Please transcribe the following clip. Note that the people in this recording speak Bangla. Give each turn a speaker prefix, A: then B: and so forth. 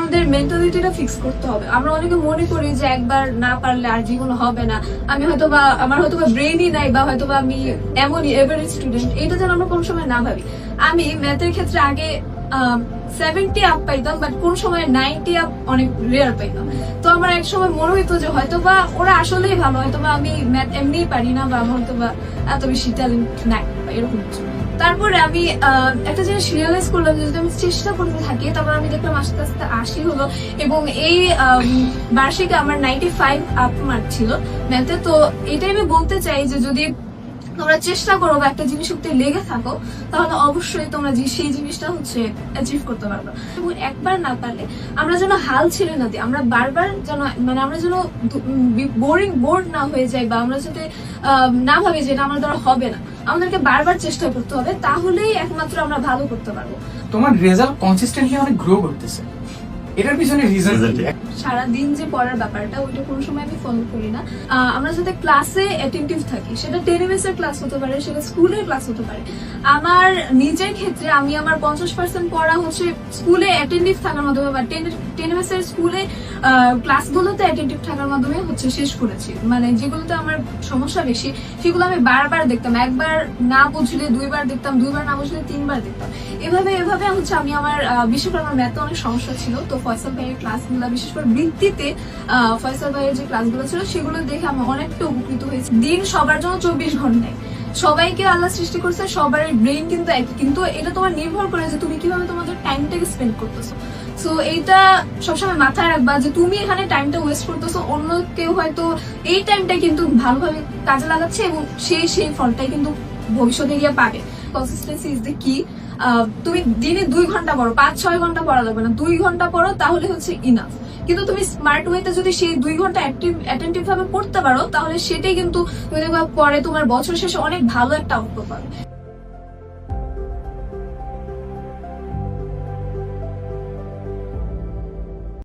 A: আমাদের মেন্টালিটিটা ফিক্স করতে হবে। আমরা অনেকে মনে করি যে একবার না পারলে আর জীবন হবে না, আমি হয়তোবা আমার হয়তোবা ব্রেনই নাই, বা হয়তোবা আমি এমনই এভারেজ স্টুডেন্ট, এটা যেন আমরা কোনো সময় না ভাবি। আমি ম্যাথের ক্ষেত্রে আগে 70 আপ পাইতাম, বাট কোন সময় 90 আপ অনেক রেয়ার পাইতাম। তো আমার এক সময় মনে হইতো যে হয়তোবা ওরা আসলেই ভালো, হয়তোবা আমি ম্যাথ এমনিই পারি না, বা আমার হয়তোবা এত বেশি ট্যালেন্ট নাই, বা এরকম কিছু। তারপরে আমি একটা জিনিস রিয়েলাইজ করলাম যে যদি আমি চেষ্টা করতে থাকি, তারপর আমি দেখলাম আস্তে আস্তে 80 হলো, এবং এই বার্ষিকে আমার 95 আপ মার্ক ছিল ম্যাথে। তো এটাই আমি বলতে চাই যে যদি তোমরা চেষ্টা করো বা একটা জিনিস করতে লেগে থাকো, তাহলে অবশ্যই তোমরা সেই জিনিসটা অ্যাচিভ করতে পারবে। এবং একবার না পারলে আমরা যেন হাল ছেড়ে না দিই, আমরা বারবার যেন আমরা যেন বোর্ড না হয়ে যাই, বা আমরা যাতে না ভাবি যে এটা আমার দ্বারা হবে না। আমাদেরকে বারবার চেষ্টা করতে হবে, তাহলেই একমাত্র আমরা ভালো করতে পারবো।
B: তোমার রেজাল্ট কনসিস্টেন্টলি অনেক গ্রো করতেছে, এটার পিছনে রিজন
A: সারাদিন যে পড়ার ব্যাপারটা, ওইটা কোনো সময় আমি ফলো করি না। আমরা যাতে ক্লাসে অ্যাটেন্টিভ থাকি, সেটা 10 MS এর ক্লাস হতে পারে, সেটা স্কুলের ক্লাস হতে পারে। আমার নিজের ক্ষেত্রে আমি আমার 50% পড়া হচ্ছে স্কুলে অ্যাটেন্টিভ থাকার মাধ্যমে, বা 10 MS এর স্কুলে ক্লাসগুলোতে অ্যাটেন্টিভ থাকার মাধ্যমে হচ্ছে শেষ করেছি। মানে যেগুলোতে আমার সমস্যা বেশি, সেগুলো আমি বারবার দেখতাম, একবার না বুঝলে 2বার দেখতাম, 2বার না বুঝলে 3বার দেখতাম। এভাবে হচ্ছে আমি আমার বিশেষ করে আমার ম্যাথে অনেক সমস্যা ছিল। তো ফয়সাল ভাইয়ের ক্লাসগুলো, বিশেষ করে বৃত্তিতে ফয়সাল ভাইয়ের যে ক্লাসগুলো ছিল, সেগুলো দেখে আমি অনেকটা উপকৃত হয়েছি। দিন সবার জন্য 24 ঘন্টায়, সবাইকে আল্লাহ সৃষ্টি করছে, সবার ব্রেইন কিন্তু একই, কিন্তু এটা তোমার নির্ভর করে যে তুমি কিভাবে তোমাদের টাইমটাকে স্পেন্ড করতেছো। সো এইটা সবসময় মাথায় রাখবা যে তুমি এখানে টাইমটা ওয়েস্ট করতেছো, অন্য কেউ হয়তো এই টাইমটা কিন্তু ভালোভাবে কাজে লাগাচ্ছে, এবং সেই ফলটাই কিন্তু ভবিষ্যতে গিয়ে পাবে। কনসিস্টেন্সি ইজ দ্য কি। তুমি দিনে 2 ঘন্টা পড়ো, 5-6 ঘন্টা পড়া লাগবে না, 2 ঘন্টা পড়ো, তাহলে হচ্ছে ইনাফ। কিন্তু তুমি স্মার্ট ওয়েতে যদি সেই 2 ঘন্টা অ্যাটেন্টিভ ভাবে পড়তে পারো, তাহলে সেটাই কিন্তু তুমি দেখবা পরে তোমার বছর শেষে অনেক ভালো একটা আউটপুট পাবে।